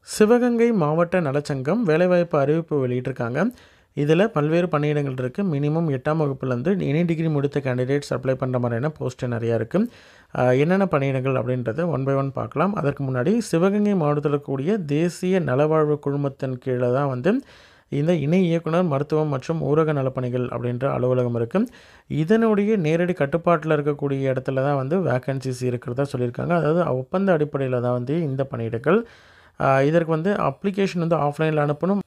சிவகங்கை மாவட்ட நலச்சங்கம் வேலைவாய்ப்பு அறிவிப்பு வெளியிட்டிருக்காங்க. இதில் பல்வேறு பணியிடங்கள் இருக்குது. மினிமம் 8ஆம் வகுப்புலேருந்து எனி டிகிரி முடித்த கேண்டிடேட்ஸ் அப்ளை பண்ணுற மாதிரியான போஸ்ட்டு நிறையா இருக்குது. என்னென்ன பணியிடங்கள் அப்படின்றத ஒன் பை ஒன் பார்க்கலாம். அதற்கு முன்னாடி சிவகங்கை மாவட்டத்தில் இருக்கக்கூடிய தேசிய நலவாழ்வு குழுமத்தின் கீழே தான் இந்த இணை இயக்குனர் மருத்துவம் மற்றும் ஊரக நலப்பணிகள் அப்படின்ற அலுவலகம் இருக்குது. இதனுடைய நேரடி கட்டுப்பாட்டில் இருக்கக்கூடிய இடத்துல தான் வேக்கன்சிஸ் இருக்கிறதா சொல்லியிருக்காங்க. அதாவது ஒப்பந்த அடிப்படையில் தான் இந்த பணியிடங்கள். இதற்கு அப்ளிகேஷன் ஆஃப்லைனில் அனுப்பணும்.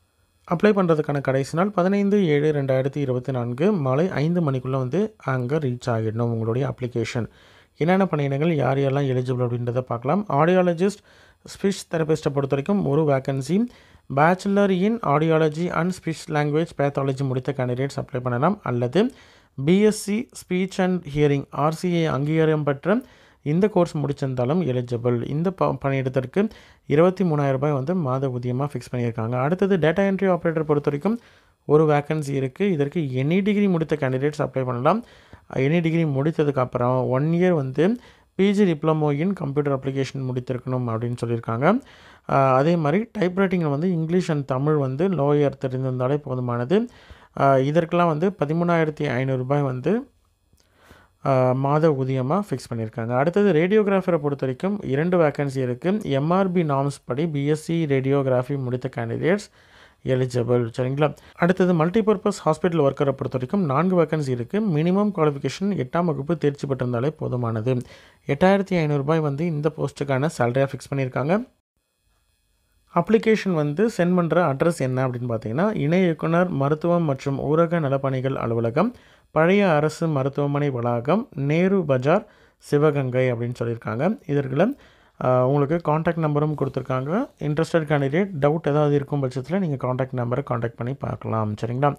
அப்ளை பண்ணுறதுக்கான கடைசி நாள் 15/7/2024 மாலை 5 மணிக்குள்ளே அங்கே ரீச் ஆகிடணும் உங்களுடைய அப்ளிகேஷன். என்னென்ன பணியிடங்கள் யார் யாரெல்லாம் எலிஜிபிள் அப்படின்றத பார்க்கலாம். ஆடியாலஜிஸ்ட், ஸ்பீச் தெரபிஸ்ட்டை பொறுத்த வரைக்கும் ஒரு vacancy. Bachelor in audiology and speech language pathology முடித்த கேண்டிடேட்ஸ் அப்ளை பண்ணலாம். அல்லது BSc speech and hearing RCA அங்கீகாரம் பெற்ற இந்த கோர்ஸ் முடிச்சிருந்தாலும் எலிஜிபிள். இந்த பணியிடத்திற்கு 23,000 ரூபாய் மாத ஊதியமாக ஃபிக்ஸ் பண்ணியிருக்காங்க. அடுத்தது டேட்டா என்ட்ரி ஆப்ரேட்டர் பொறுத்த வரைக்கும் ஒரு வேக்கன்சி இருக்குது. இதற்கு எனி டிகிரி முடித்த கேண்டிடேட்ஸ் அப்ளை பண்ணலாம். எனி டிகிரி முடித்ததுக்கப்புறம் 1 year PG diploma in computer application முடித்திருக்கணும் அப்படின்னு சொல்லியிருக்காங்க. அதே மாதிரி டைப்ரைட்டிங்கில் இங்கிலீஷ் அண்ட் தமிழ் லோயர் தெரிந்திருந்தாலே போதுமானது. இதற்கெல்லாம் 13,500 ரூபாய் மாத ஊதியமாக ஃபிக்ஸ் பண்ணியிருக்காங்க. அடுத்தது ரேடியோகிராஃபரை பொறுத்த வரைக்கும் 2 வேக்கன்சி இருக்குது. MRB நார்ம்ஸ் படி பிஎஸ்சி ரேடியோகிராஃபி முடித்த கேண்டிடேட்ஸ் எலிஜிபிள். சரிங்களா. அடுத்தது மல்டிபர்பஸ் ஹாஸ்பிட்டல் ஒர்க்கரை பொறுத்த வரைக்கும் 4 வேக்கன்சி இருக்குது. மினிமம் குவாலிஃபிகேஷன் 8ஆம் வகுப்பு தேர்ச்சி பெற்றிருந்தாலே போதுமானது. 8,500 ரூபாய் இந்த போஸ்ட்டுக்கான சேலரியாக ஃபிக்ஸ் பண்ணியிருக்காங்க. அப்ளிகேஷன் சென்ட் பண்ணுற அட்ரஸ் என்ன அப்படின்னு பார்த்தீங்கன்னா, இணை இயக்குனர் மருத்துவம் மற்றும் ஊரக நலப்பணிகள் அலுவலகம், பழைய அரசு மருத்துவமனை வளாகம், நேரு பஜார், சிவகங்கை அப்படின்னு சொல்லியிருக்காங்க. இதற்குள்ள உங்களுக்கு காண்டாக்ட் நம்பரும் கொடுத்துருக்காங்க. இன்ட்ரெஸ்டட் கேண்டிடேட் டவுட் ஏதாவது இருக்கும் பட்சத்தில் நீங்கள் காண்டாக்ட் நம்பரை காண்டாக்ட் பண்ணி பார்க்கலாம். சரிங்களா.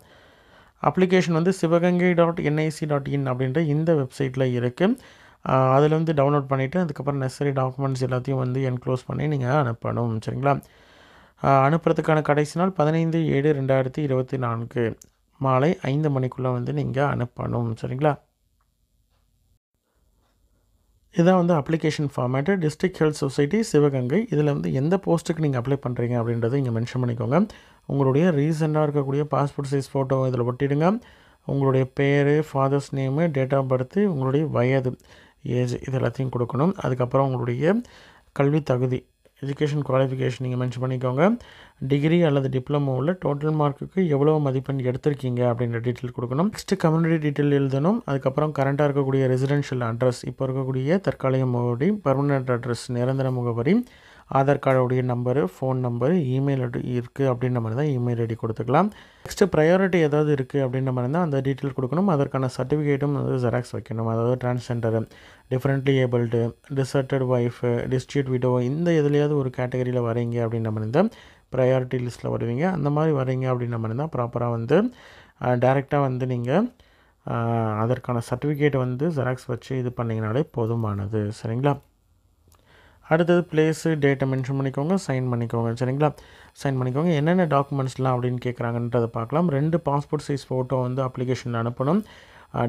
அப்ளிகேஷன் sivagangai.nic.in அப்படின்ற இந்த வெப்சைட்டில் இருக்குது. அதில் டவுன்லோட் பண்ணிவிட்டு அதுக்கப்புறம் நெசசரி டாக்குமெண்ட்ஸ் எல்லாத்தையும் என்க்ளோஸ் பண்ணி நீங்கள் அனுப்பணும். சரிங்களா. அனுப்புறதுக்கான கடைசி நாள் 15/7/2024 மாலை 5 மணிக்குள்ளே நீங்கள் அனுப்பணும். சரிங்களா. இதான் application format. District health society Sivaganga. இதில் எந்த போஸ்ட்டுக்கு நீங்கள் அப்ளை பண்ணுறீங்க அப்படின்றத இங்கே மென்ஷன் பண்ணிக்கோங்க. உங்களுடைய ரீசெண்டாக இருக்கக்கூடிய பாஸ்போர்ட் சைஸ் ஃபோட்டோ இதில் ஒட்டிடுங்க. உங்களுடைய பேர், father's name, date of birth, உங்களுடைய வயது, ஏஜ் இது எல்லாத்தையும் கொடுக்கணும். அதுக்கப்புறம் உங்களுடைய கல்வி தகுதி, எஜுகேஷன் குவாலிஃபிகேஷன் நீங்கள் மென்ஷன் பண்ணிக்கோங்க. டிகிரி அல்லது டிப்ளமோவில் டோட்டல் மார்க்குக்கு எவ்வளோ மதிப்பெண் எடுத்திருக்கீங்க அப்படின்ற டீட்டெயில் கொடுக்கணும். நெக்ஸ்ட்டு கம்யூனிட்டி டீட்டெயில் எழுதணும். அதுக்கப்புறம் கரண்ட்டாக இருக்கக்கூடிய ரெசிடென்ஷியல் அட்ரஸ், இப்போ இருக்கக்கூடிய தற்காலிக முகவரி, பர்மனெண்ட் அட்ரஸ் நிரந்தர முகவரி, ஆதார் கார்டுடைய நம்பரு, ஃபோன் நம்பரு, இமெயில் இருக்குது அப்படின்ற மாதிரி தான் இமெயில் ஐடி கொடுத்துக்கலாம். நெக்ஸ்ட்டு ப்ரையாரிட்டி ஏதாவது இருக்குது அப்படின்ற மாதிரி தான் அந்த டீட்டெயில் கொடுக்கணும். அதற்கான சர்டிஃபிகேட்டும் ஜெராக்ஸ் வைக்கணும். அதாவது transgender, differently abled, deserted wife, district widow, இந்த எதுலையாவது ஒரு கேட்டகரியில் வரீங்க அப்படின்ற மாதிரி தான் ப்ரையாரிட்டி லிஸ்ட்டில் வருவீங்க. அந்த மாதிரி வரீங்க அப்படின்ற மாதிரி தான் ப்ராப்பராக டேரெக்டாக நீங்கள் அதற்கான சர்டிஃபிகேட் ஜெராக்ஸ் வச்சு இது பண்ணிங்கனாலே போதுமானது. சரிங்களா. அடுத்தது பிளேஸு, டேட்டை மென்ஷன் பண்ணிக்கோங்க, சைன் பண்ணிக்கோங்க. சரிங்களா. சைன் பண்ணிக்கோங்க. என்னென்ன டாக்குமெண்ட்ஸ்லாம் அப்படின்னு கேட்குறாங்கன்றதை பார்க்கலாம். 2 பாஸ்போர்ட் சைஸ் ஃபோட்டோ அப்ளிகேஷனில் அனுப்பணும்.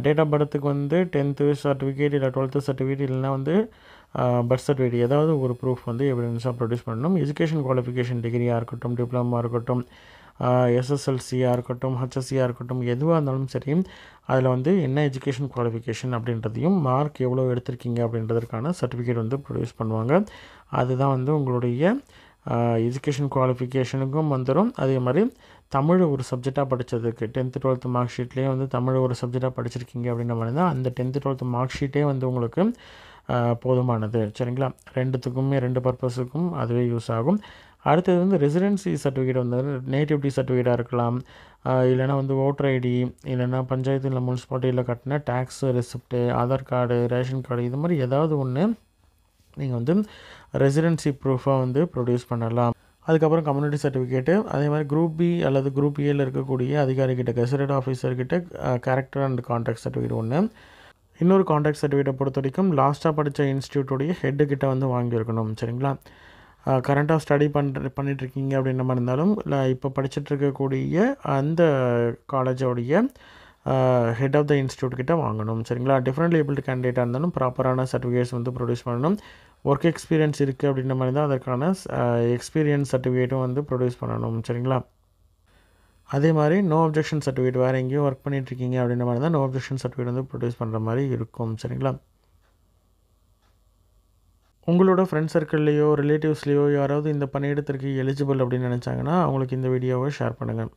டேட் ஆஃப் பர்த்துக்கு 10th சர்டிஃபிகேட் இல்லை 12th சர்டிஃபிகேட் இல்லைனா பர்த் சர்டிஃபிகேட் ஏதாவது ஒரு ப்ரூஃப் எவிடன்ஸாக ப்ரொடியூஸ் பண்ணணும். எஜுகேஷன் குவாலிஃபிகேஷன் டிகிரியாக இருக்கட்டும், டிப்ளமா இருக்கட்டும், SSLCயாக இருக்கட்டும், HSCயாக இருக்கட்டும், எதுவாக இருந்தாலும் சரி, அதில் என்ன எஜுகேஷன் குவாலிஃபிகேஷன் அப்படின்றதையும் மார்க் எவ்வளோ எடுத்திருக்கீங்க அப்படின்றதுக்கான சர்டிஃபிகேட் ப்ரொடியூஸ் பண்ணுவாங்க. அதுதான் உங்களுடைய எஜுகேஷன் குவாலிஃபிகேஷனுக்கும் வந்துடும். அதே மாதிரி தமிழ் ஒரு சப்ஜெக்டாக படித்ததுக்கு 10th 12th மார்க் ஷீட்லேயே தமிழ் ஒரு சப்ஜெக்டாக படிச்சிருக்கீங்க அப்படின்ற மாதிரி தான் அந்த 10th 12th மார்க் ஷீட்டே உங்களுக்கு போதுமானது. சரிங்களா. 2 பர்பஸுக்கும் அதுவே யூஸ் ஆகும். அடுத்தது ரெசிடென்சி சர்டிஃபிகேட் நேட்டிவிட்டி சர்டிஃபிகேட்டாக இருக்கலாம், இல்லைனா ஓட்டர் ஐடி, இல்லைனா பஞ்சாயத்து இல்லை முனிசிபாலிட்டியில் கட்டின tax receipt, Aadhaar card, ration card, இது மாதிரி ஏதாவது ஒன்று நீங்கள் ரெசிடென்சி ப்ரூஃபாக ப்ரொடியூஸ் பண்ணலாம். அதுக்கப்புறம் கம்யூனிட்டி சர்டிஃபிகேட்டு, அதே மாதிரி குரூப் பி அல்லது குரூப் ஏல இருக்கக்கூடிய அதிகாரிகிட்ட, கெசட்டட் ஆஃபீஸர்கிட்ட கேரக்டர் அண்ட் கான்டாக்ட் சர்டிஃபிகேட் ஒன்று. இன்னொரு கான்டாக்ட் சர்டிஃபிகேட்டை பொறுத்த வரைக்கும் லாஸ்ட்டாக படித்த இன்ஸ்டியூட்டோடைய ஹெட்டுக்கிட்ட வாங்கியிருக்கணும். சரிங்களா. கரண்ட்டாக ஸ்டடி பண்ணிகிட்ருக்கீங்க அப்படின்ற மாதிரி இருந்தாலும், இல்லை இப்போ படிச்சுட்டு இருக்கக்கூடிய அந்த காலேஜோடைய ஹெட் ஆஃப் த இன்ஸ்டியூட் கிட்ட வாங்கணும். சரிங்களா? டிஃப்ரெண்ட்லி ஏபிள்டு கேண்டிடேட்டாக இருந்தாலும் ப்ராப்பரான சர்டிஃபிகேட்ஸ் வந்து ப்ரொடியூஸ் பண்ணணும். ஒர்க் எக்ஸ்பீரியன்ஸ் இருக்குது அப்படின்ற மாதிரி தான் அதற்கான எக்ஸ்பீரியன்ஸ் சர்டிஃபிகேட்டும் வந்து ப்ரொடியூஸ் பண்ணணும். சரிங்களா? அதே மாதிரி நோ அப்ஜெக்ஷன் சர்டிஃபிகேட், வேறு எங்கேயும் ஒர்க் பண்ணிகிட்ருக்கீங்க அப்படின்ற மாதிரி தான் நோ அப்ஜெக்ஷன் சர்டிஃபிகேட் வந்து ப்ரொடியூஸ் பண்ணுற மாதிரி இருக்கும். சரிங்களா? உங்களோட ஃப்ரெண்ட் சர்க்கிள்லேயோ ரிலேட்டிவ்ஸ்லேயோ யாராவது இந்த பணியிடத்திற்கு எலிஜிபிள் அப்படின்னு நினச்சாங்கன்னா அவங்களுக்கு இந்த வீடியோவை ஷேர் பண்ணுங்கள்.